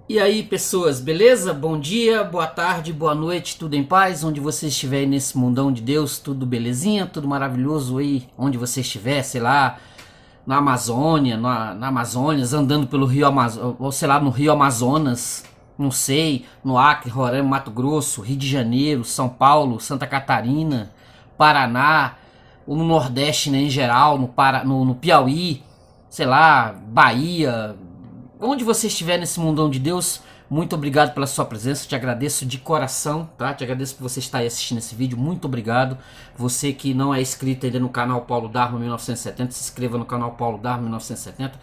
E aí, pessoas, beleza? Bom dia, boa tarde, boa noite, tudo em paz? Onde você estiver aí nesse mundão de Deus, tudo belezinha, tudo maravilhoso aí, onde você estiver, sei lá, na Amazônia, na Amazônia, andando pelo Rio Amazonas, ou sei lá, no Rio Amazonas, não sei, no Acre, Roraima, Mato Grosso, Rio de Janeiro, São Paulo, Santa Catarina, Paraná, ou no Nordeste, né, em geral, no Piauí, sei lá, Bahia, onde você estiver nesse mundão de Deus, muito obrigado pela sua presença, te agradeço de coração, tá? Te agradeço por você estar aí assistindo esse vídeo, muito obrigado. Você que não é inscrito ainda no canal Paulo Dharma 1970, se inscreva no canal Paulo Dharma 1970.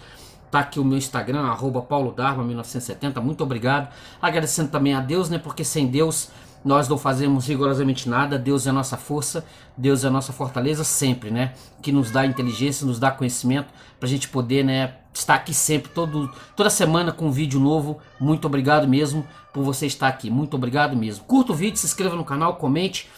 Tá aqui o meu Instagram, Paulo Dharma 1970, muito obrigado. Agradecendo também a Deus, né? Porque sem Deus nós não fazemos rigorosamente nada. Deus é a nossa força, Deus é a nossa fortaleza sempre, né? Que nos dá inteligência, nos dá conhecimento pra gente poder, né, estar aqui sempre, toda semana com um vídeo novo. Muito obrigado mesmo por você estar aqui, muito obrigado mesmo. Curta o vídeo, se inscreva no canal, comente.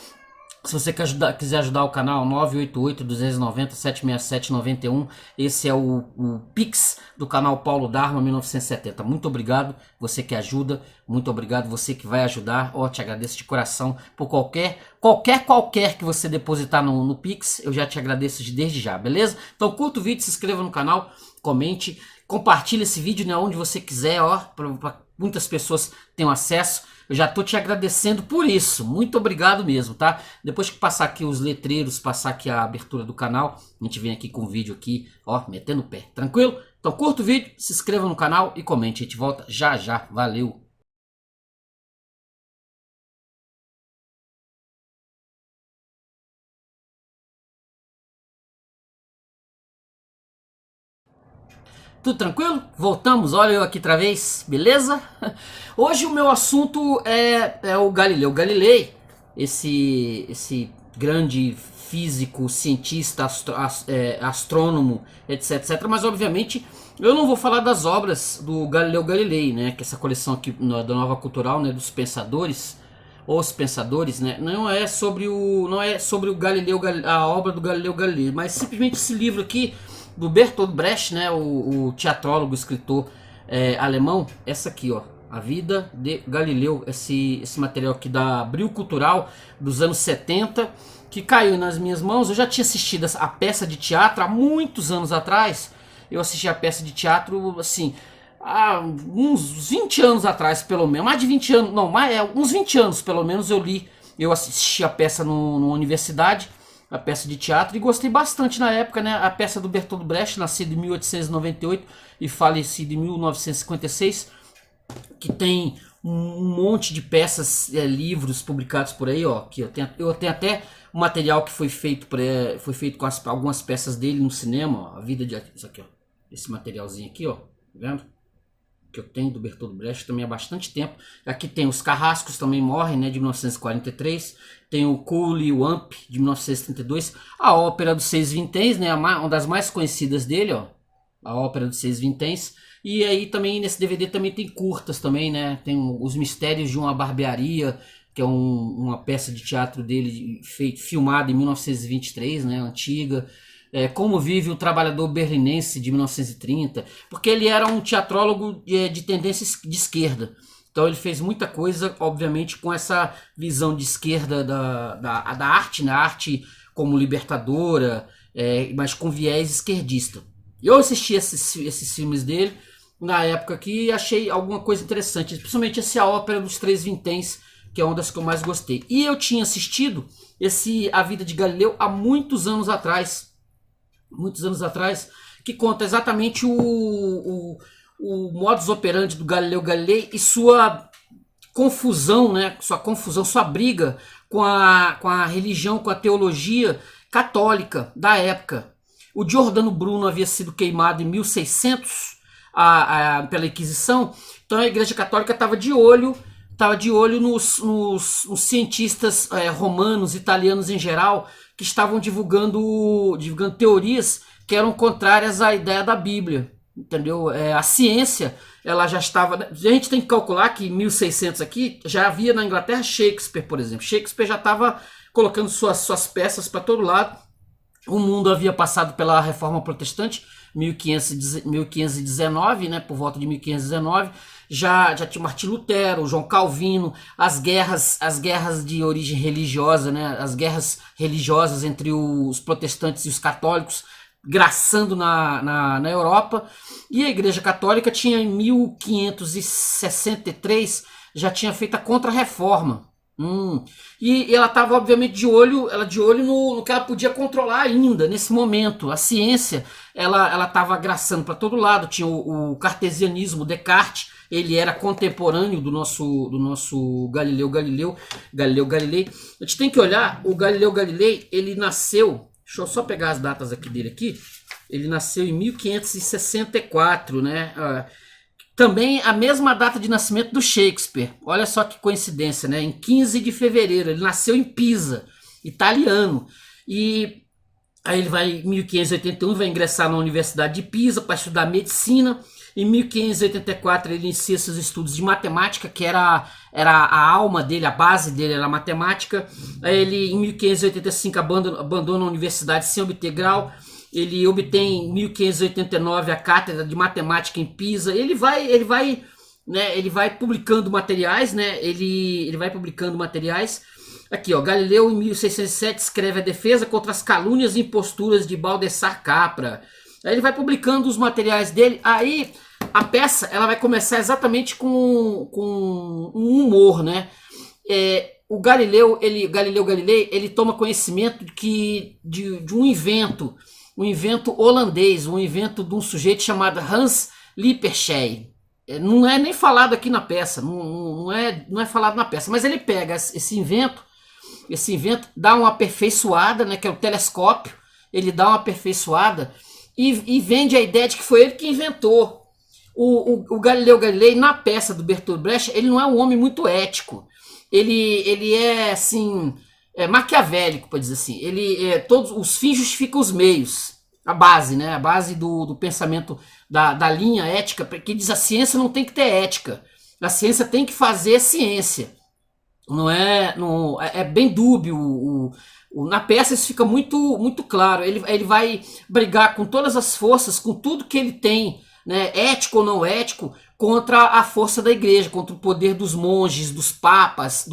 Se você quiser ajudar o canal, 988-290-767-91. Esse é o Pix do canal Paulo Dharma 1970. Muito obrigado, você que ajuda. Muito obrigado, você que vai ajudar. Te agradeço de coração por qualquer que você depositar no Pix. Eu já te agradeço desde já, beleza? Então curta o vídeo, se inscreva no canal, comente, compartilhe esse vídeo, né, onde você quiser, para muitas pessoas tenham acesso. Eu já tô te agradecendo por isso. Muito obrigado mesmo, tá? Depois que passar aqui os letreiros, passar aqui a abertura do canal, a gente vem aqui com o vídeo aqui, metendo o pé. Tranquilo? Então curta o vídeo, se inscreva no canal e comente. A gente volta já já. Valeu! Tudo tranquilo? Voltamos, olha eu aqui outra vez, beleza? Hoje o meu assunto é o Galileu Galilei, esse grande físico, cientista, astrônomo, etc. Mas obviamente eu não vou falar das obras do Galileu Galilei, né? Que essa coleção aqui da Nova Cultural, né? Dos pensadores, os pensadores, né? Não é sobre o Galileu, a obra do Galileu Galilei, mas simplesmente esse livro aqui do Bertolt Brecht, né, o teatrólogo, escritor alemão. Essa aqui, A Vida de Galileu, esse material aqui da Abril Cultural dos anos 70, que caiu nas minhas mãos. Eu já tinha assistido a peça de teatro há muitos anos atrás. Eu assisti a peça de teatro, assim, há uns 20 anos atrás, pelo menos. Mais de 20 anos, não, uns 20 anos, pelo menos, eu assisti a peça numa universidade, a peça de teatro, e gostei bastante na época, né? A peça do Bertolt Brecht, nascido em 1898 e falecido em 1956, que tem um monte de peças, livros publicados por aí, que eu tenho até um material que foi feito com algumas peças dele no cinema, a vida de isso aqui, esse materialzinho aqui, tá vendo? Que eu tenho do Bertolt Brecht também há bastante tempo. Aqui tem os Carrascos também morrem, né, de 1943. Tem o Cole e o Amp, de 1932. A Ópera dos Seis Vinténs, né, uma das mais conhecidas dele, a Ópera dos Seis Vinténs. E aí também nesse DVD também tem curtas também, né? Tem Os Mistérios de uma Barbearia, que é uma peça de teatro dele filmada em 1923, né, antiga. Como Vive o Trabalhador Berlinense, de 1930, porque ele era um teatrólogo de tendência de esquerda. Então ele fez muita coisa, obviamente, com essa visão de esquerda da arte, né? A arte como libertadora, mas com viés esquerdista. Eu assisti esses filmes dele na época que achei alguma coisa interessante, principalmente essa Ópera dos Três Vinténs, que é uma das que eu mais gostei. E eu tinha assistido A Vida de Galileu há muitos anos atrás, que conta exatamente o modus operandi do Galileu Galilei e sua confusão, né? Sua briga com a religião, com a teologia católica da época. O Giordano Bruno havia sido queimado em 1600 pela Inquisição, então a Igreja Católica estava de olho nos cientistas romanos, italianos em geral, que estavam divulgando teorias que eram contrárias à ideia da Bíblia, entendeu? A ciência, ela já estava... A gente tem que calcular que em 1600 aqui, já havia na Inglaterra Shakespeare, por exemplo. Shakespeare já estava colocando suas peças para todo lado. O mundo havia passado pela Reforma Protestante, 1519, né, por volta de 1519, já tinha Martim Lutero, João Calvino, as guerras de origem religiosa, né, as guerras religiosas entre os protestantes e os católicos, graçando na Europa, e a Igreja Católica tinha em 1563 já tinha feito a Contra-Reforma. E ela estava obviamente de olho no que ela podia controlar ainda nesse momento. A ciência ela estava graçando para todo lado. Tinha o cartesianismo, Descartes, ele era contemporâneo do nosso Galileu Galilei. A gente tem que olhar, o Galileu Galilei, ele nasceu, deixa eu só pegar as datas aqui dele aqui. Ele nasceu em 1564, né? Também a mesma data de nascimento do Shakespeare. Olha só que coincidência, né? Em 15 de fevereiro. Ele nasceu em Pisa, italiano. E aí ele vai, em 1581, vai ingressar na Universidade de Pisa para estudar medicina. Em 1584 ele inicia seus estudos de matemática, que era a alma dele, a base dele era a matemática. Aí ele, em 1585, abandona a universidade sem obter grau. Ele obtém em 1589 a cátedra de matemática em Pisa. Ele vai publicando materiais, né? Ele vai publicando materiais. Aqui, ó, Galileu em 1607 escreve a defesa contra as calúnias e imposturas de Baldassar Capra. Aí ele vai publicando os materiais dele. Aí a peça ela vai começar exatamente com um humor, né? O Galileu Galilei, ele toma conhecimento de um invento holandês, um invento de um sujeito chamado Hans Lippershey. Não é nem falado aqui na peça, não é falado na peça, mas ele pega esse invento, dá uma aperfeiçoada, né, que é o telescópio, ele dá uma aperfeiçoada e vende a ideia de que foi ele que inventou. O Galileu Galilei, na peça do Bertolt Brecht, ele não é um homem muito ético, ele é assim... maquiavélico, para dizer assim. Todos os fins justificam os meios. A base, né? A base do pensamento da linha ética, que diz a ciência não tem que ter ética. A ciência tem que fazer ciência. É bem dúbio. Na peça isso fica muito claro. Ele vai brigar com todas as forças, com tudo que ele tem, né? Ético ou não ético, contra a força da igreja, contra o poder dos monges, dos papas,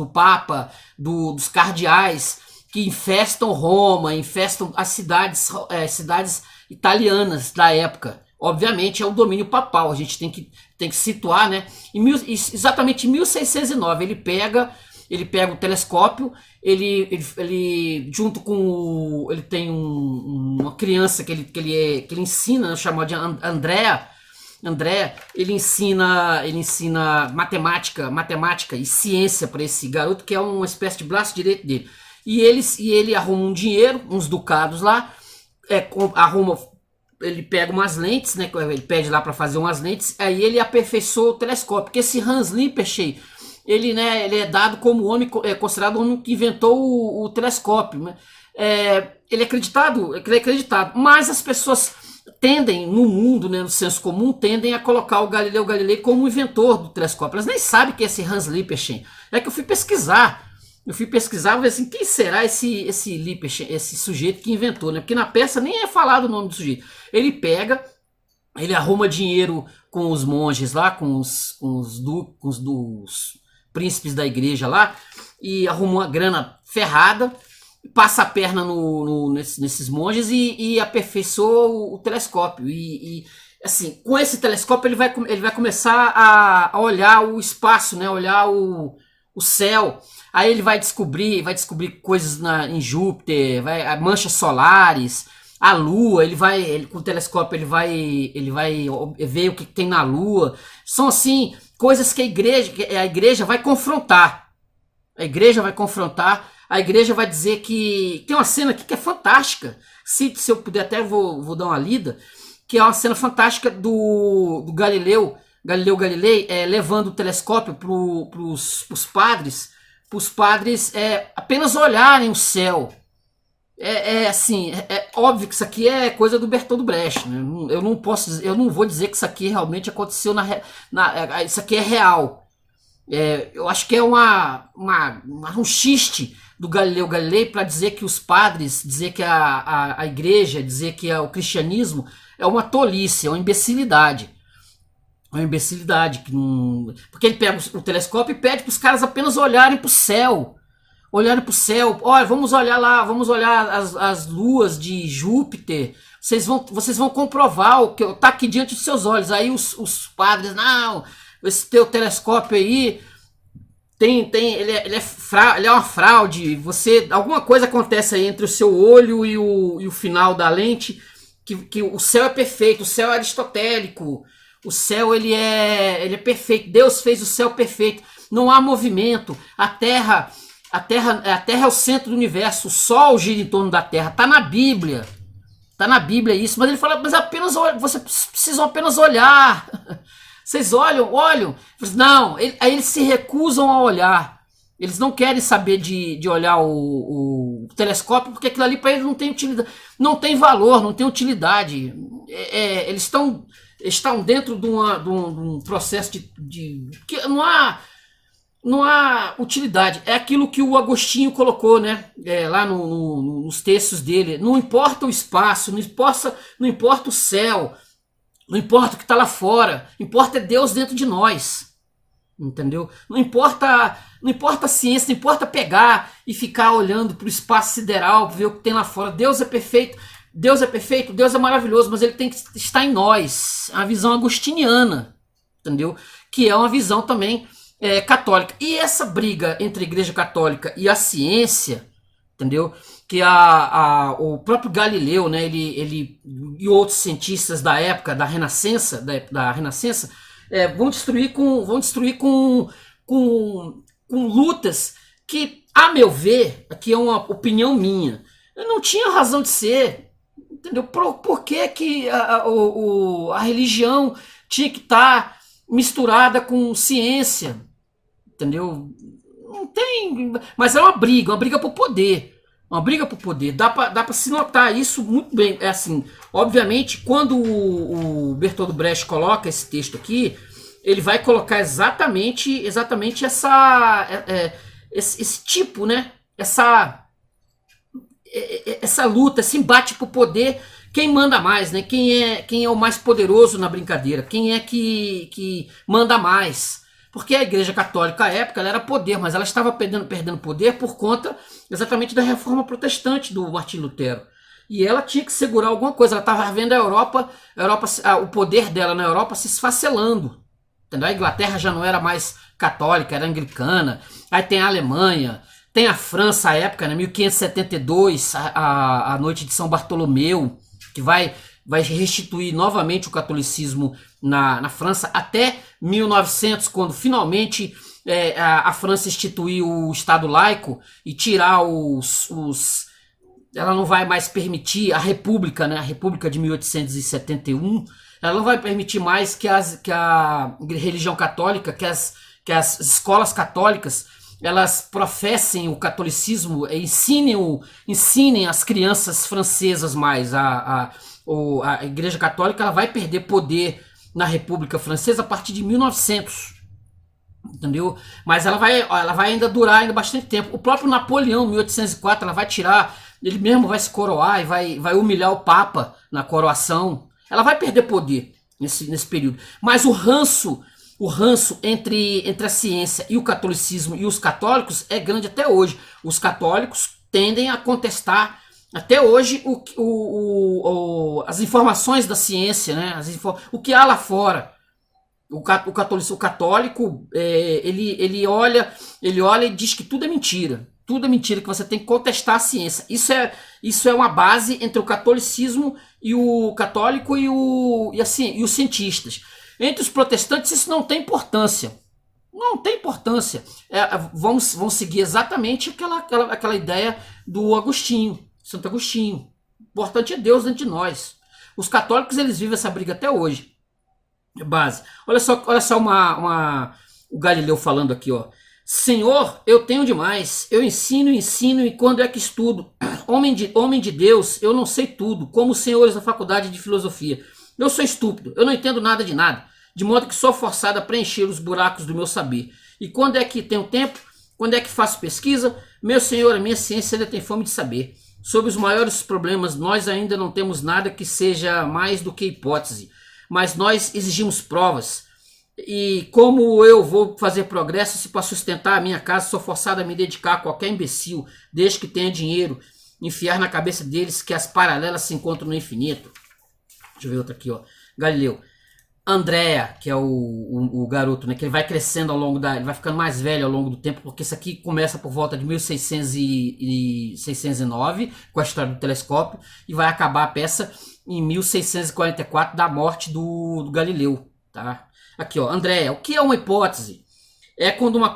dos cardeais, que infestam Roma, infestam as cidades italianas da época. Obviamente é o domínio papal, a gente tem que situar, né? Exatamente em 1609 ele pega o telescópio, ele junto com ele tem uma criança que ele ensina, chamada de Andrea, ele ensina matemática e ciência para esse garoto, que é uma espécie de braço direito dele. E ele arruma um dinheiro, uns ducados lá, ele pega umas lentes, né? Ele pede lá para fazer umas lentes, aí ele aperfeiçoa o telescópio. Porque esse Hans Lippershey, ele é dado como considerado o homem que inventou o telescópio, né? Ele é acreditado, mas as pessoas tendem, no mundo, né, no senso comum, tendem a colocar o Galileu Galilei como o inventor do telescópio. Elas nem sabem que é esse Hans Lippershey. É que eu fui pesquisar, ver assim, quem será esse Lippershey, esse sujeito que inventou, né? Porque na peça nem é falado o nome do sujeito. Ele arruma dinheiro com os monges lá, com os príncipes da igreja lá, e arruma uma grana ferrada, passa a perna nesses monges e aperfeiçoa o telescópio. E assim, com esse telescópio ele vai começar a olhar o espaço, né? Olhar o céu. Aí ele vai descobrir coisas em Júpiter, manchas solares, a Lua. Com o telescópio ele vai ver o que tem na Lua. São assim coisas que a igreja vai confrontar. A igreja vai dizer que tem uma cena aqui que é fantástica. Se eu puder até vou dar uma lida, que é uma cena fantástica do Galileu Galilei, levando o telescópio para os padres apenas olharem o céu. Assim, óbvio que isso aqui é coisa do Bertolt Brecht, né? Eu não vou dizer que isso aqui realmente aconteceu isso aqui é real. Eu acho que é um xiste do Galileu Galilei para dizer que os padres, dizer que a igreja, dizer que o cristianismo é uma tolice, é uma imbecilidade. É uma imbecilidade. Que não... Porque ele pega o telescópio e pede para os caras apenas olharem para o céu. Olharem para o céu. Olha, vamos olhar lá, vamos olhar as luas de Júpiter. Vocês vão comprovar o que está aqui diante dos seus olhos. Aí os padres, não, esse teu telescópio aí ele é uma fraude. Alguma coisa acontece aí entre o seu olho e o final da lente, que o céu é perfeito, o céu é aristotélico. O céu ele é perfeito. Deus fez o céu perfeito. Não há movimento. A Terra é o centro do universo. O Sol gira em torno da Terra. Tá na Bíblia. Tá na Bíblia isso. Mas ele fala, mas vocês precisam apenas olhar. Vocês olham. Não, aí eles se recusam a olhar. Eles não querem saber de olhar o telescópio, porque aquilo ali para eles não tem utilidade, não tem valor, não tem utilidade. Eles estão dentro de um processo de que não há utilidade. É aquilo que o Agostinho colocou, né? Lá nos textos dele. Não importa o espaço, não importa o céu, não importa o que está lá fora, importa é Deus dentro de nós. Entendeu? Não importa a ciência, não importa pegar e ficar olhando para o espaço sideral, ver o que tem lá fora. Deus é perfeito, Deus é maravilhoso, mas ele tem que estar em nós. A visão agostiniana, entendeu? Que é uma visão também católica. E essa briga entre a Igreja Católica e a ciência, entendeu? Que o próprio Galileu, né, ele e outros cientistas da época da Renascença, vão destruir com lutas que, a meu ver, aqui é uma opinião minha, não tinha razão de ser, entendeu? Por que a religião tinha que estar misturada com ciência, entendeu? Não tem, mas é uma briga por poder. Uma briga por poder. Dá pra se notar isso muito bem. É assim, obviamente, quando o Bertold Brecht coloca esse texto aqui, ele vai colocar exatamente esse tipo, né? Essa luta, esse embate por poder. Quem manda mais, né? Quem é o mais poderoso na brincadeira? Quem é que manda mais? Porque a Igreja Católica, à época, ela era poder, mas ela estava perdendo poder por conta exatamente da reforma protestante do Martinho Lutero. E ela tinha que segurar alguma coisa. Ela estava vendo a Europa, o poder dela na Europa se esfacelando. Entendeu? A Inglaterra já não era mais católica, era anglicana. Aí tem a Alemanha, tem a França à época, né, 1572, a noite de São Bartolomeu, que vai restituir novamente o catolicismo na França, até 1900, quando finalmente a França instituiu o Estado laico e tirar ela não vai mais permitir a República, né, a República de 1871, ela não vai permitir mais que a religião católica, que as escolas católicas, elas professem o catolicismo, ensinem as crianças francesas mais. A Igreja Católica ela vai perder poder na República Francesa a partir de 1900, entendeu? Mas ela vai ainda durar ainda bastante tempo. O próprio Napoleão, 1804, ela vai tirar, ele mesmo vai se coroar e vai humilhar o Papa na coroação. Ela vai perder poder nesse período. Mas o ranço entre a ciência e o catolicismo e os católicos é grande até hoje. Os católicos tendem a contestar até hoje as informações da ciência, né? O que há lá fora. O católico ele olha e diz que tudo é mentira. Tudo é mentira, que você tem que contestar a ciência. Isso é uma base entre o catolicismo e o católico e os cientistas. Entre os protestantes isso não tem importância. Não tem importância. Vão seguir exatamente aquela ideia do Agostinho, Santo Agostinho. O importante é Deus dentro de nós. Os católicos eles vivem essa briga até hoje. Base. Olha só o Galileu falando aqui, ó. Senhor, eu tenho demais. Eu ensino e quando é que estudo? Homem de Deus, eu não sei tudo, como os senhores da faculdade de filosofia. Eu sou estúpido, eu não entendo nada de nada, de modo que sou forçado a preencher os buracos do meu saber. E quando é que tenho tempo? Quando é que faço pesquisa? Meu senhor, a minha ciência ainda tem fome de saber. Sobre os maiores problemas, nós ainda não temos nada que seja mais do que hipótese. Mas nós exigimos provas. E como eu vou fazer progresso se para sustentar a minha casa sou forçado a me dedicar a qualquer imbecil, desde que tenha dinheiro, enfiar na cabeça deles que as paralelas se encontram no infinito. Deixa eu ver outra aqui, ó. Galileu. Andrea, que é o garoto, né? Que ele vai crescendo ao longo da... Ele vai ficando mais velho ao longo do tempo, porque isso aqui começa por volta de 1609, com a história do telescópio, e vai acabar a peça em 1644, da morte do Galileu, tá? Aqui, ó, Andrea, o que é uma hipótese? É quando uma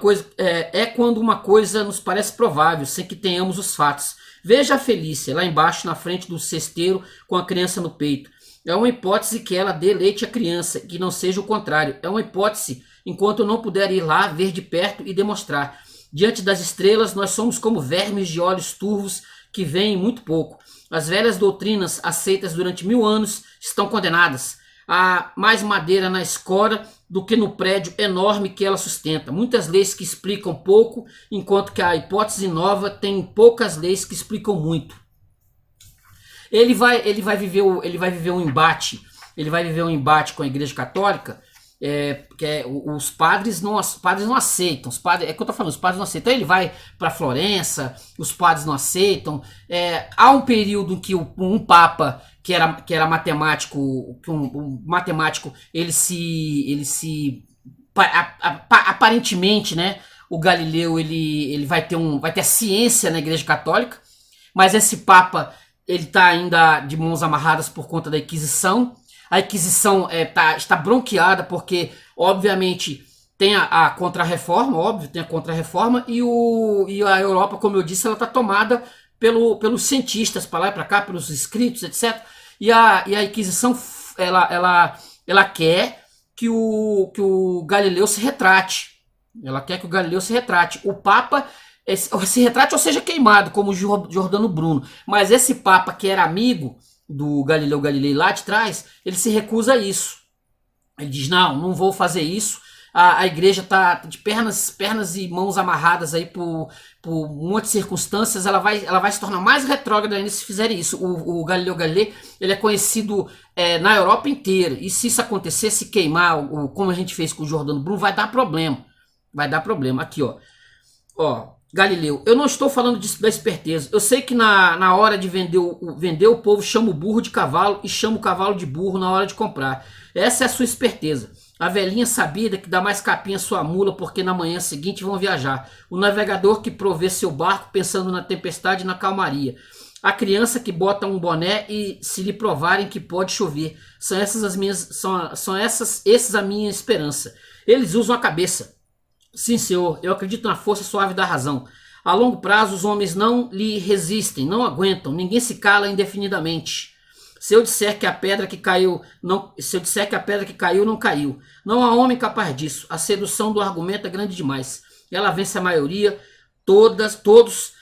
coisa nos parece provável, sem que tenhamos os fatos. Veja a Felícia, lá embaixo, na frente do cesteiro, com a criança no peito. É uma hipótese que ela dê leite à criança, que não seja o contrário. É uma hipótese enquanto eu não puder ir lá, ver de perto e demonstrar. Diante das estrelas, nós somos como vermes de olhos turvos que veem muito pouco. As velhas doutrinas aceitas durante 1000 anos estão condenadas. Há mais madeira na escora do que no prédio enorme que ela sustenta. Muitas leis que explicam pouco, enquanto que a hipótese nova tem poucas leis que explicam muito. Ele vai viver um embate com a Igreja Católica, os padres não aceitam. Os padres não aceitam. Então ele vai para Florença, os padres não aceitam. Há um período em que um papa que era matemático, aparentemente, né, o Galileu ele vai ter a ciência na Igreja Católica, mas esse papa ele está ainda de mãos amarradas por conta da Inquisição. A Inquisição está bronqueada porque, obviamente, tem a Contra-Reforma, e a Europa, como eu disse, ela está tomada pelos cientistas, para lá e para cá, pelos escritos, etc. E a Inquisição, ela quer que o Galileu se retrate. O Papa se retrate ou seja queimado, como o Giordano Bruno. Mas esse Papa, que era amigo do Galileu Galilei lá de trás, ele se recusa a isso. Ele diz, não vou fazer isso. A igreja está de pernas e mãos amarradas aí por um monte de circunstâncias. Ela vai se tornar mais retrógrada ainda se fizerem isso. O Galileu Galilei, ele é conhecido na Europa inteira. E se isso acontecer, se queimar, como a gente fez com o Giordano Bruno, vai dar problema. Aqui, ó. Galileu, eu não estou falando disso da esperteza. Eu sei que na hora de vender o povo chama o burro de cavalo e chama o cavalo de burro na hora de comprar. Essa é a sua esperteza. A velhinha sabida que dá mais capinha à sua mula porque na manhã seguinte vão viajar. O navegador que provê seu barco pensando na tempestade e na calmaria. A criança que bota um boné e se lhe provarem que pode chover. Esses a minha esperança. Eles usam a cabeça. Sim, senhor, eu acredito na força suave da razão. A longo prazo os homens não lhe resistem, não aguentam, ninguém se cala indefinidamente. Se eu disser que a pedra que caiu não caiu. Não há homem capaz disso. A sedução do argumento é grande demais. Ela vence a maioria, todos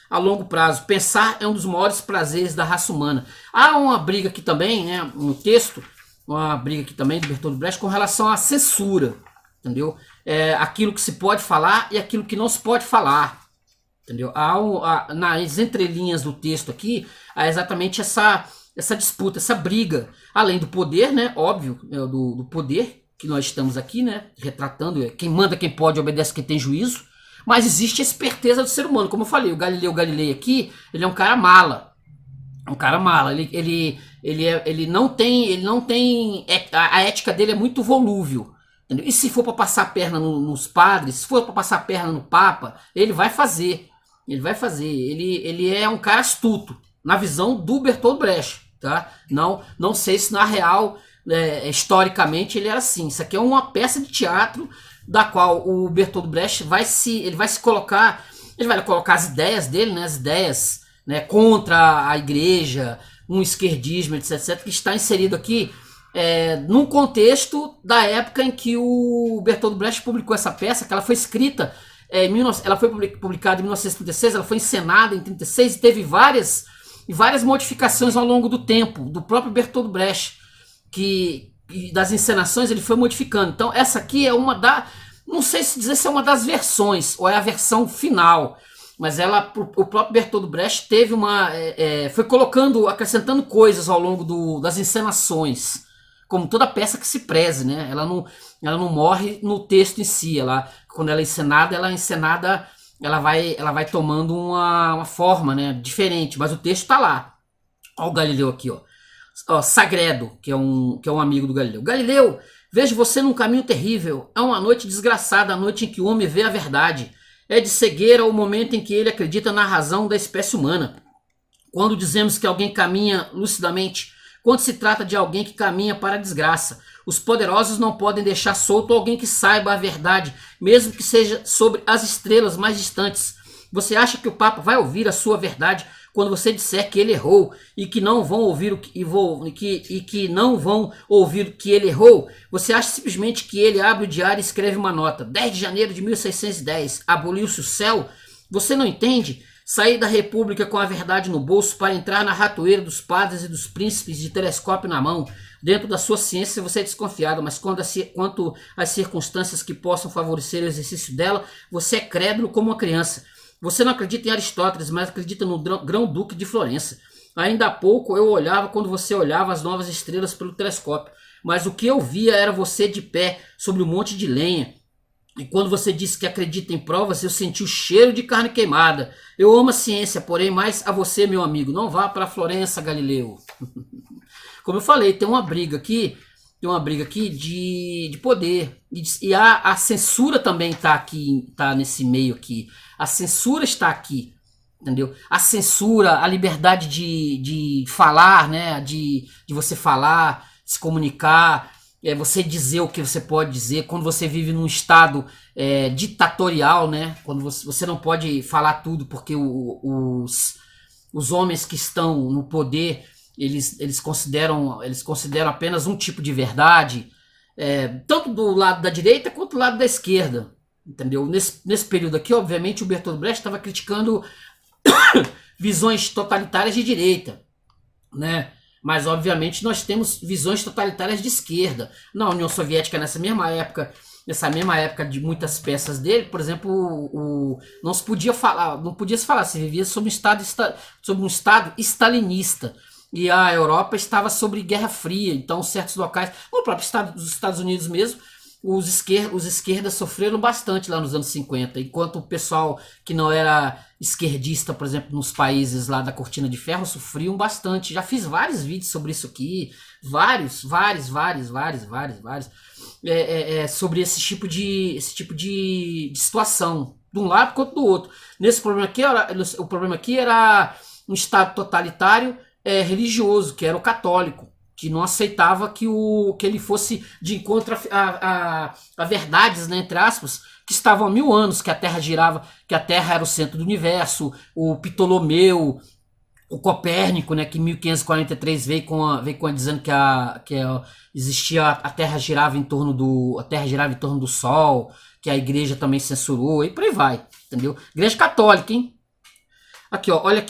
a longo prazo. Pensar é um dos maiores prazeres da raça humana. Há uma briga aqui também, né, no texto, uma briga aqui também do Bertolt Brecht com relação à censura, entendeu? Aquilo que se pode falar e aquilo que não se pode falar, entendeu? Nas entrelinhas do texto aqui, há exatamente essa disputa, essa briga, além do poder, né, óbvio, do poder que nós estamos aqui, né, retratando, quem manda, quem pode, obedece quem tem juízo, mas existe a esperteza do ser humano, como eu falei, o Galileu Galilei aqui, ele é um cara mala, ele não tem, a ética dele é muito volúvel. E se for para passar a perna nos padres, se for para passar a perna no Papa, ele vai fazer. Ele é um cara astuto, na visão do Bertolt Brecht. Tá? Não sei se na real, historicamente, ele era assim. Isso aqui é uma peça de teatro da qual o Bertolt Brecht vai colocar as ideias dele, né, as ideias, né, contra a igreja, um esquerdismo, etc., que está inserido aqui num contexto da época em que o Bertolt Brecht publicou essa peça, que ela foi escrita, ela foi publicada em 1936, ela foi encenada em 1936 e teve várias modificações ao longo do tempo, do próprio Bertolt Brecht, que das encenações ele foi modificando. Então essa aqui é não sei se dizer se é uma das versões, ou é a versão final, mas o próprio Bertolt Brecht foi acrescentando coisas ao longo das encenações, como toda peça que se preze, né? Ela não morre no texto em si, quando ela é encenada, ela vai tomando uma forma, né, diferente, mas o texto tá lá. Olha o Galileu aqui, ó. Sagredo, que é um amigo do Galileu. Galileu, vejo você num caminho terrível. É uma noite desgraçada, a noite em que o homem vê a verdade. É de cegueira o momento em que ele acredita na razão da espécie humana. Quando dizemos que alguém caminha lucidamente, quando se trata de alguém que caminha para a desgraça, os poderosos não podem deixar solto alguém que saiba a verdade, mesmo que seja sobre as estrelas mais distantes. Você acha que o Papa vai ouvir a sua verdade quando você disser que ele errou e que não vão ouvir que não vão ouvir que ele errou? Você acha simplesmente que ele abre o diário e escreve uma nota? 10 de janeiro de 1610, aboliu-se o céu? Você não entende? Sair da república com a verdade no bolso para entrar na ratoeira dos padres e dos príncipes de telescópio na mão. Dentro da sua ciência você é desconfiado, mas quanto às circunstâncias que possam favorecer o exercício dela, você é crédulo como uma criança. Você não acredita em Aristóteles, mas acredita no Grão-Duque de Florença. Ainda há pouco eu olhava quando você olhava as novas estrelas pelo telescópio, mas o que eu via era você de pé sobre um monte de lenha. E quando você disse que acredita em provas, eu senti o cheiro de carne queimada. Eu amo a ciência, porém mais a você, meu amigo. Não vá para Florença, Galileu. Como eu falei, tem uma briga aqui de poder. E a censura também está aqui, está nesse meio aqui. A censura está aqui, entendeu? A censura, a liberdade de falar, né? De você falar, se comunicar. Você dizer o que você pode dizer, quando você vive num estado ditatorial, né? Quando você não pode falar tudo porque os homens que estão no poder, eles consideram apenas um tipo de verdade, tanto do lado da direita quanto do lado da esquerda, entendeu? Nesse período aqui, obviamente, o Bertolt Brecht estava criticando visões totalitárias de direita, né? Mas, obviamente, nós temos visões totalitárias de esquerda. Na União Soviética, nessa mesma época de muitas peças dele, por exemplo, não podia se falar, se vivia sob um estado stalinista. E a Europa estava sobre Guerra Fria, então certos locais, no próprio dos Estados Unidos mesmo, os esquerdas sofreram bastante lá nos anos 50, enquanto o pessoal que não era esquerdista, por exemplo, nos países lá da Cortina de Ferro, sofriam bastante. Já fiz vários vídeos sobre isso aqui, vários, sobre esse tipo de situação, de um lado quanto do outro. O problema aqui era um estado totalitário religioso, que era o católico, que não aceitava que ele fosse de encontro a verdades, né, entre aspas, que estavam há 1000 anos, que a Terra girava, que a Terra era o centro do universo. O Ptolomeu, o Copérnico, né, que em 1543 veio dizendo que existia a Terra girava em torno do Sol, que a Igreja também censurou, e por aí vai, entendeu? Igreja Católica, hein? Aqui, ó, olha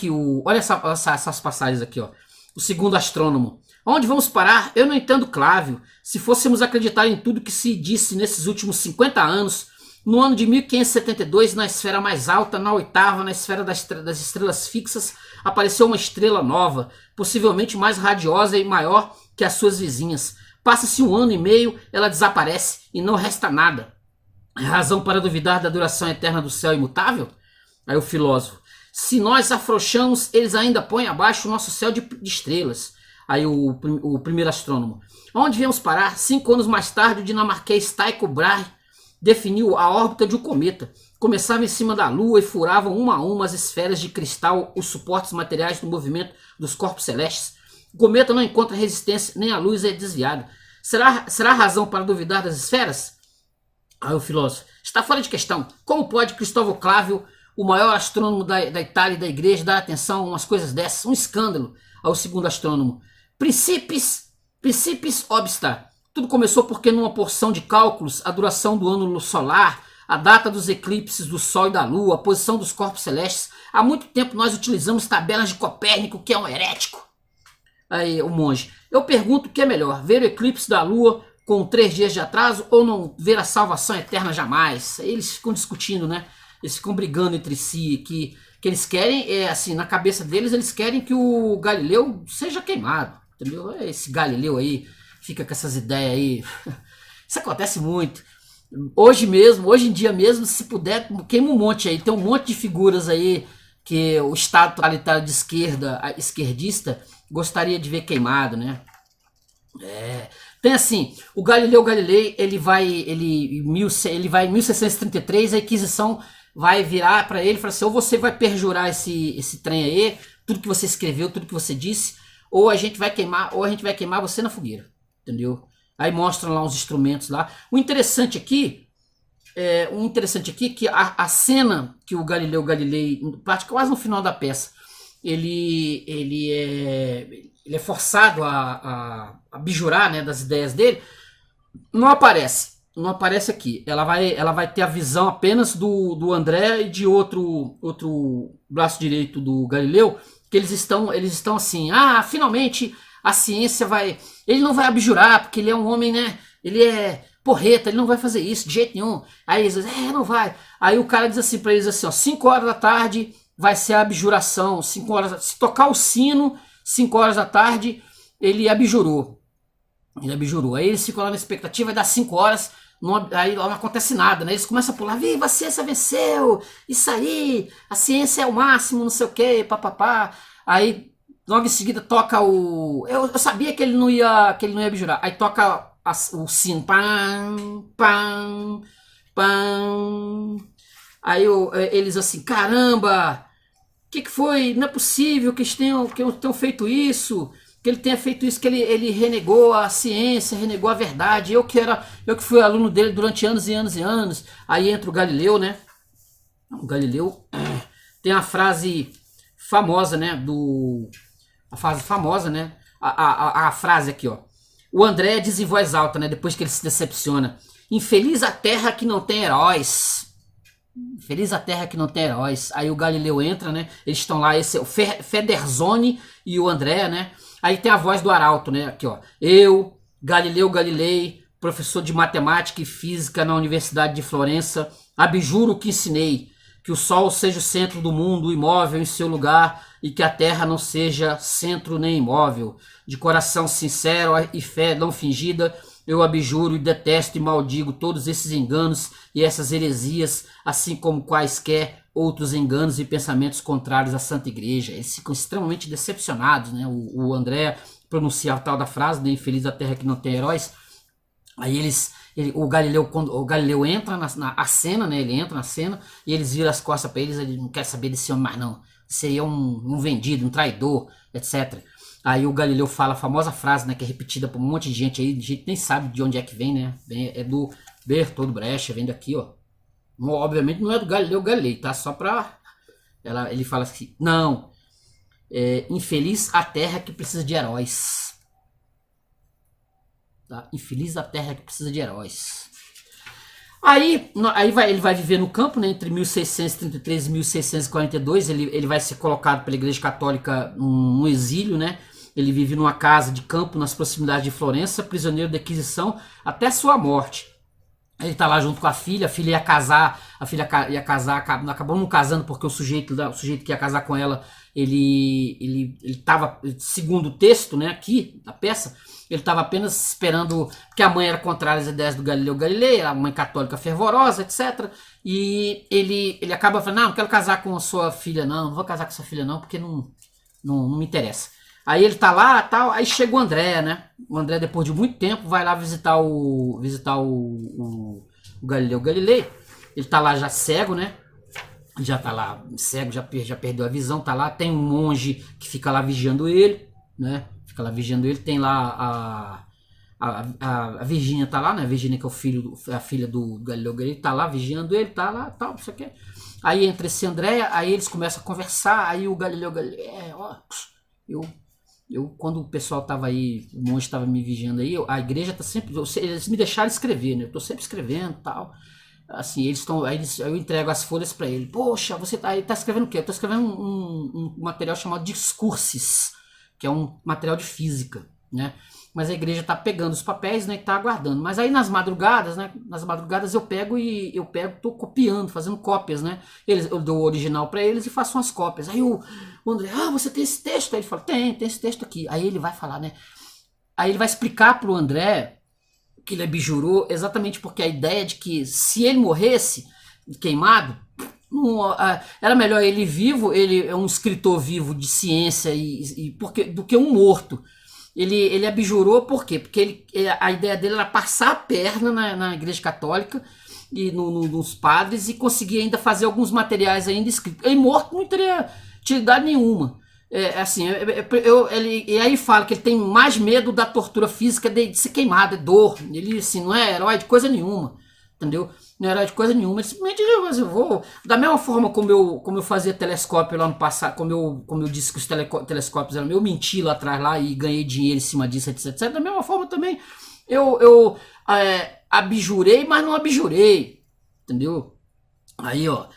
essas passagens aqui, ó. O segundo astrônomo. Onde vamos parar? Eu não entendo Clávio. Se fôssemos acreditar em tudo que se disse nesses últimos 50 anos, no ano de 1572, na esfera mais alta, na oitava, na esfera das estrelas fixas, apareceu uma estrela nova, possivelmente mais radiosa e maior que as suas vizinhas. Passa-se 1 ano e meio, ela desaparece e não resta nada. Razão para duvidar da duração eterna do céu imutável? Aí o filósofo. Se nós afrouxamos, eles ainda põem abaixo o nosso céu de estrelas. Aí o primeiro astrônomo. Onde viemos parar? 5 anos mais tarde, o dinamarquês Tycho Brahe definiu a órbita de um cometa. Começava em cima da Lua e furavam uma a uma as esferas de cristal, os suportes materiais do movimento dos corpos celestes. O cometa não encontra resistência, nem a luz é desviada. Será razão para duvidar das esferas? Aí o filósofo. Está fora de questão. Como pode Cristóvão Clávio, o maior astrônomo da Itália e da igreja, dar atenção a umas coisas dessas? Um escândalo. Ao segundo astrônomo. Principis obsta. Tudo começou porque numa porção de cálculos, a duração do ano solar, a data dos eclipses do Sol e da Lua, a posição dos corpos celestes, há muito tempo nós utilizamos tabelas de Copérnico, que é um herético. Aí o monge. Eu pergunto o que é melhor, ver o eclipse da Lua com 3 dias de atraso ou não ver a salvação eterna jamais? Aí eles ficam discutindo, né? Eles ficam brigando entre si, que eles querem, assim, na cabeça deles, eles querem que o Galileu seja queimado, entendeu? Esse Galileu aí, fica com essas ideias aí. Isso acontece muito. Hoje mesmo, hoje em dia mesmo, se puder, queima um monte aí. Tem um monte de figuras aí que o Estado totalitário de esquerda, esquerdista, gostaria de ver queimado, né? Tem assim, o Galileu Galilei, ele vai em 1633, a Inquisição vai virar para ele e falar assim, ou você vai perjurar esse trem aí, tudo que você escreveu, tudo que você disse, ou a gente vai queimar você na fogueira, entendeu? Aí mostram lá uns instrumentos lá. O interessante aqui é que a cena que o Galileu Galilei, quase no final da peça, ele é forçado a abjurar, né, das ideias dele, não aparece aqui. Ela vai ter a visão apenas do André e de outro braço direito do Galileu, que eles estão assim, finalmente a ciência vai, ele não vai abjurar, porque ele é um homem, né, ele é porreta, ele não vai fazer isso de jeito nenhum. Aí eles dizem, não vai. Aí o cara diz assim pra eles assim, 5 horas da tarde vai ser a abjuração, 5 horas, se tocar o sino, 5 horas da tarde, ele abjurou. Aí eles ficam lá na expectativa, vai dar 5 horas, aí não acontece nada, né? Eles começam a pular, viva, a ciência venceu, isso aí, a ciência é o máximo, não sei o que, papapá. Aí logo em seguida toca o... Eu sabia que ele não ia abjurar. Aí toca o sino, pam, pam, pam. Aí eles assim, caramba, o que foi? Não é possível que eles tenham feito isso, que ele tenha feito isso, que ele renegou a ciência, renegou a verdade. Eu que fui aluno dele durante anos e anos e anos. Aí entra o Galileu, né? O Galileu tem a frase famosa, né? A frase aqui, ó. O André diz em voz alta, né? Depois que ele se decepciona: infeliz a terra que não tem heróis. Feliz a terra que não tem heróis. Aí o Galileu entra, né? Eles estão lá, esse é o Federzoni e o André, né? Aí tem a voz do arauto, né? Aqui, ó. Eu, Galileu Galilei, professor de matemática e física na Universidade de Florença, abjuro que ensinei que o Sol seja o centro do mundo, imóvel em seu lugar, e que a Terra não seja centro nem imóvel. De coração sincero e fé não fingida, eu abjuro e detesto e maldigo todos esses enganos e essas heresias, assim como quaisquer outros enganos e pensamentos contrários à Santa Igreja. Eles ficam extremamente decepcionados, né? O André pronuncia a tal da frase, né? Infeliz a terra que não tem heróis. Aí o Galileu entra na cena, né? Ele entra na cena e eles viram as costas para eles. Ele não quer saber desse homem mais não. Seria um vendido, um traidor, etc. Aí o Galileu fala a famosa frase, né, que é repetida por um monte de gente aí, de gente nem sabe de onde é que vem, né? É do Bertold Brecht, vem daqui, ó. Obviamente não é do Galileu Galilei, tá? Só pra... Ele fala assim, não, infeliz a terra que precisa de heróis. Tá? Infeliz a terra que precisa de heróis. Aí ele vai viver no campo, né, entre 1633 e 1642, ele vai ser colocado pela Igreja Católica no exílio, né? Ele vive numa casa de campo nas proximidades de Florença, prisioneiro da Inquisição, até sua morte. Ele tá lá junto com a filha ia casar, acabou não casando porque o sujeito que ia casar com ela, ele tava, segundo o texto, né, aqui da peça, ele estava apenas esperando, porque a mãe era contrária às ideias do Galileu Galilei, a mãe católica fervorosa, etc. E ele acaba falando, não quero casar com a sua filha não vou casar com sua filha não, porque não me interessa. Aí ele tá lá, tal, aí chega o André, né? O André, depois de muito tempo, vai lá visitar o Galileu Galilei. Ele tá lá já cego, né? Já tá lá cego, já perdeu a visão, tá lá. Tem um monge que fica lá vigiando ele, né? Fica lá vigiando ele. Tem lá a Virgínia tá lá, né? A Virgínia, que é a filha do Galileu Galilei, tá lá vigiando ele, tá lá, tal, isso aqui. Aí entra esse André, aí eles começam a conversar, aí o Galileu Galilei, quando o pessoal tava aí, o monge tava me vigiando aí, a igreja tá sempre, eles me deixaram escrever, né? Eu tô sempre escrevendo e tal. Assim, aí eu entrego as folhas para ele. Poxa, você tá escrevendo o quê? Eu tô escrevendo um material chamado Discursos, que é um material de física, né? Mas a igreja tá pegando os papéis, né, e tá aguardando. Mas aí nas madrugadas, né, eu pego, tô copiando, fazendo cópias, né? Eu dou o original para eles e faço umas cópias. Aí o André, você tem esse texto? Aí ele fala, tem esse texto aqui. Aí ele vai falar, né? Aí ele vai explicar pro André que ele abjurou exatamente porque a ideia de que se ele morresse queimado, era melhor ele vivo, ele é um escritor vivo de ciência do que um morto. Ele abjurou por quê? Porque a ideia dele era passar a perna na Igreja Católica e nos padres e conseguir ainda fazer alguns materiais ainda escritos. Ele morto não teria utilidade nenhuma. E aí fala que ele tem mais medo da tortura física de ser queimado, de dor. Ele assim, não é herói de coisa nenhuma, entendeu? Não é herói de coisa nenhuma. Ele simplesmente eu vou. Da mesma forma como eu fazia telescópio lá no passado, como eu disse que os telescópios eram meu, eu menti lá atrás lá e ganhei dinheiro em cima disso, etc. Da mesma forma também eu abjurei, mas não abjurei, entendeu? Aí, ó,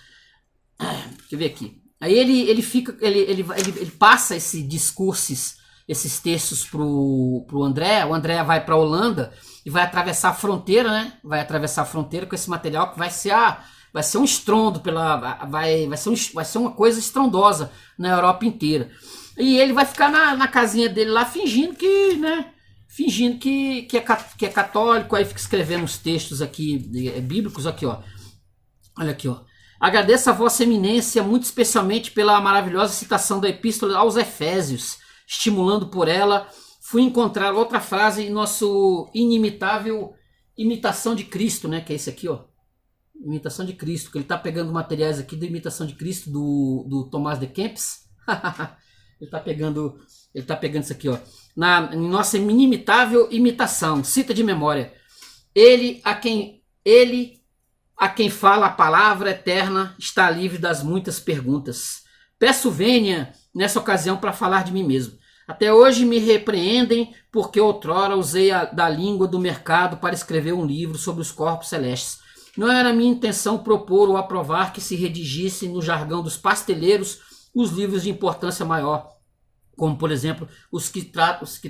deixa eu ver aqui. Aí ele passa esses discursos, esses textos pro André. O André vai para a Holanda e vai atravessar a fronteira, né? Vai atravessar a fronteira com esse material que vai ser um estrondo vai ser uma coisa estrondosa na Europa inteira. E ele vai ficar na casinha dele lá fingindo que, né? Fingindo que é católico, aí fica escrevendo uns textos aqui bíblicos aqui, ó. Olha aqui, ó. Agradeço a vossa eminência muito especialmente pela maravilhosa citação da epístola aos Efésios, estimulando por ela, fui encontrar outra frase em nosso inimitável Imitação de Cristo, né, que é esse aqui, ó. Imitação de Cristo, que ele tá pegando materiais aqui da Imitação de Cristo do Tomás de Kempis. ele tá pegando isso aqui, ó. Em nossa inimitável imitação, cita de memória. Ele a quem fala a palavra eterna está livre das muitas perguntas. Peço vênia nessa ocasião para falar de mim mesmo. Até hoje me repreendem porque outrora usei da língua do mercado para escrever um livro sobre os corpos celestes. Não era minha intenção propor ou aprovar que se redigisse no jargão dos pasteleiros os livros de importância maior, como por exemplo os que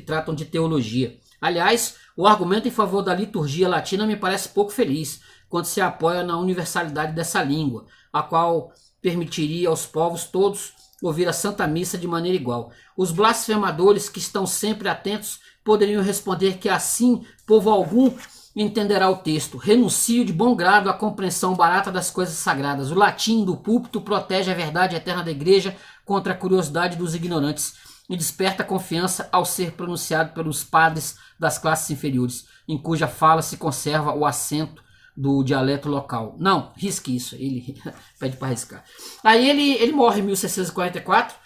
tratam de teologia. Aliás, o argumento em favor da liturgia latina me parece pouco feliz, quando se apoia na universalidade dessa língua, a qual permitiria aos povos todos ouvir a Santa Missa de maneira igual. Os blasfemadores que estão sempre atentos poderiam responder que assim povo algum entenderá o texto. Renuncio de bom grado à compreensão barata das coisas sagradas. O latim do púlpito protege a verdade eterna da igreja contra a curiosidade dos ignorantes e desperta confiança ao ser pronunciado pelos padres das classes inferiores, em cuja fala se conserva o acento do dialeto local. Não, risque isso. Ele pede para riscar. Aí ele morre em 1644.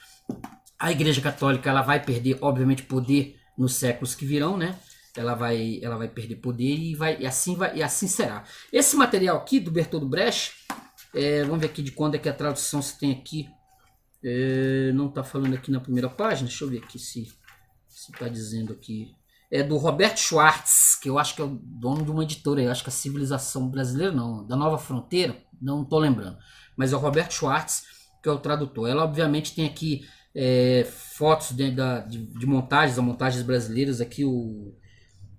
A Igreja Católica ela vai perder, obviamente, poder nos séculos que virão, né? Ela vai perder poder e assim será. Esse material aqui do Bertold Brecht, vamos ver aqui de quando é que a tradução se tem aqui. Não está falando aqui na primeira página. Deixa eu ver aqui se está dizendo aqui. É do Roberto Schwartz, que eu acho que é o dono de uma editora. Eu acho que a Civilização Brasileira, não, da Nova Fronteira, não estou lembrando. Mas é o Roberto Schwartz, que é o tradutor. Ela, obviamente, tem aqui fotos de montagens brasileiras. Aqui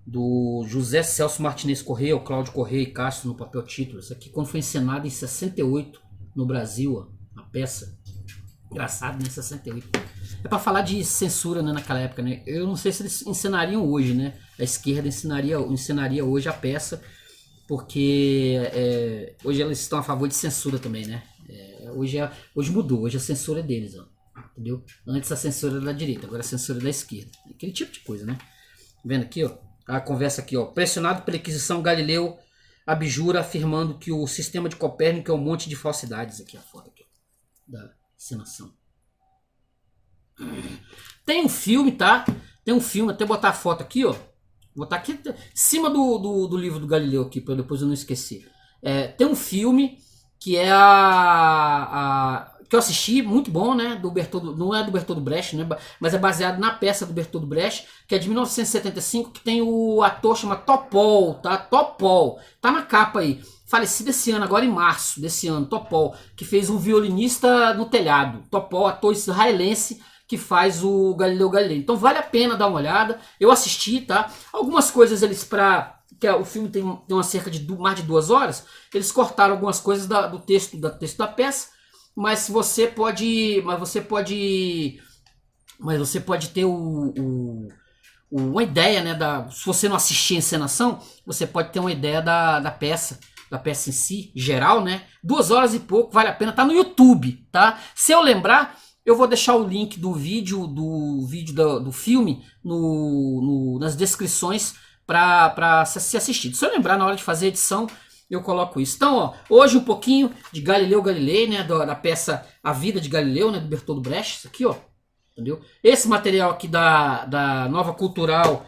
do José Celso Martinez Corrêa, o Cláudio Corrêa e Castro no papel título. Isso aqui quando foi encenado em 68 no Brasil, ó, a peça. Engraçado, né? 68. É para falar de censura, né, naquela época, né? Eu não sei se eles encenariam hoje, né? A esquerda encenaria hoje a peça, porque hoje eles estão a favor de censura também, né? Hoje mudou, hoje a censura é deles, ó, entendeu? Antes a censura era da direita, agora a censura é da esquerda. Aquele tipo de coisa, né? Vendo aqui, ó, a conversa aqui, ó. Pressionado pela Inquisição, Galileu abjura afirmando que o sistema de Copérnico é um monte de falsidades. Aqui a foto aqui, da encenação. Tem um filme, tá? Tem um filme, até botar a foto aqui, ó. Vou botar aqui em cima do livro do Galileu aqui, para depois eu não esquecer. Tem um filme que é que eu assisti, muito bom, né? Do Bertold, não é do Bertold Brecht, né? Mas é baseado na peça do Bertold Brecht, que é de 1975, que tem o ator chamado Topol, tá? Topol, tá na capa aí. Falecido esse ano, agora em março desse ano, Topol, que fez um violinista no telhado. Topol, ator israelense, que faz o Galileu Galilei. Então vale a pena dar uma olhada. Eu assisti, tá? Algumas coisas eles o filme tem uma cerca de mais de 2 horas. Eles cortaram algumas coisas do texto da peça, mas você pode ter o uma ideia, né, se você não assistir a encenação, você pode ter uma ideia da peça em si, geral, né? 2 horas e pouco, vale a pena, tá no YouTube, tá? Se eu lembrar, eu vou deixar o link do vídeo do filme nas descrições para ser assistido. Se eu lembrar na hora de fazer a edição, eu coloco isso. Então, ó, hoje um pouquinho de Galileu Galilei, né, da peça A Vida de Galileu, né, do Bertold Brecht, isso aqui, ó, entendeu? Esse material aqui da Nova Cultural,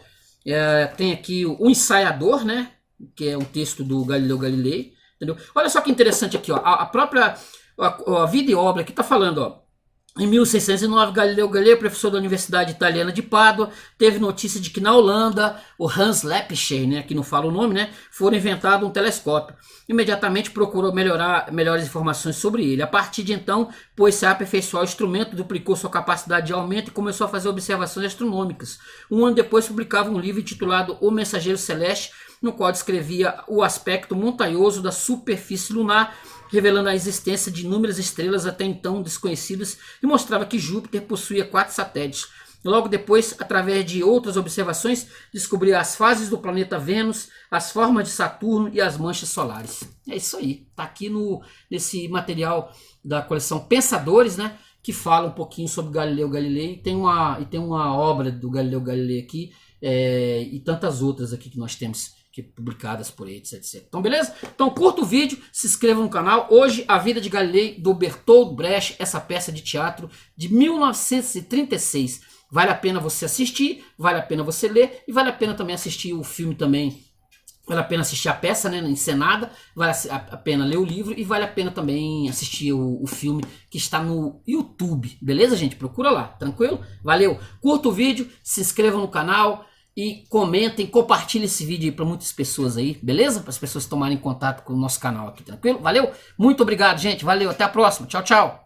tem aqui o Ensaiador, né, que é um texto do Galileu Galilei, entendeu? Olha só que interessante aqui, ó, a própria a vida e obra que está falando, ó. Em 1609, Galileu Galilei, professor da Universidade Italiana de Pádua, teve notícia de que na Holanda, o Hans Lepscher, né, que não fala o nome, né, foi inventado um telescópio. Imediatamente procurou melhores informações sobre ele. A partir de então, pôs-se a aperfeiçoar o instrumento, duplicou sua capacidade de aumento e começou a fazer observações astronômicas. Um ano depois, publicava um livro intitulado O Mensageiro Celeste, no qual descrevia o aspecto montanhoso da superfície lunar, revelando a existência de inúmeras estrelas até então desconhecidas e mostrava que Júpiter possuía 4 satélites. Logo depois, através de outras observações, descobriu as fases do planeta Vênus, as formas de Saturno e as manchas solares. É isso aí, tá aqui nesse material da coleção Pensadores, né, que fala um pouquinho sobre Galileu Galilei, e tem uma obra do Galileu Galilei aqui, e tantas outras aqui que nós temos publicadas por ele, etc. Então, beleza? Então, curta o vídeo, se inscreva no canal. Hoje, A Vida de Galilei, do Bertold Brecht, essa peça de teatro de 1936. Vale a pena você assistir, vale a pena você ler, e vale a pena também assistir o filme também. Vale a pena assistir a peça, né, encenada, vale a pena ler o livro, e vale a pena também assistir o filme que está no YouTube. Beleza, gente? Procura lá, tranquilo? Valeu! Curta o vídeo, se inscreva no canal, e comentem, compartilhem esse vídeo para muitas pessoas aí, beleza? Para as pessoas tomarem contato com o nosso canal aqui, tranquilo? Valeu? Muito obrigado, gente. Valeu, até a próxima. Tchau, tchau.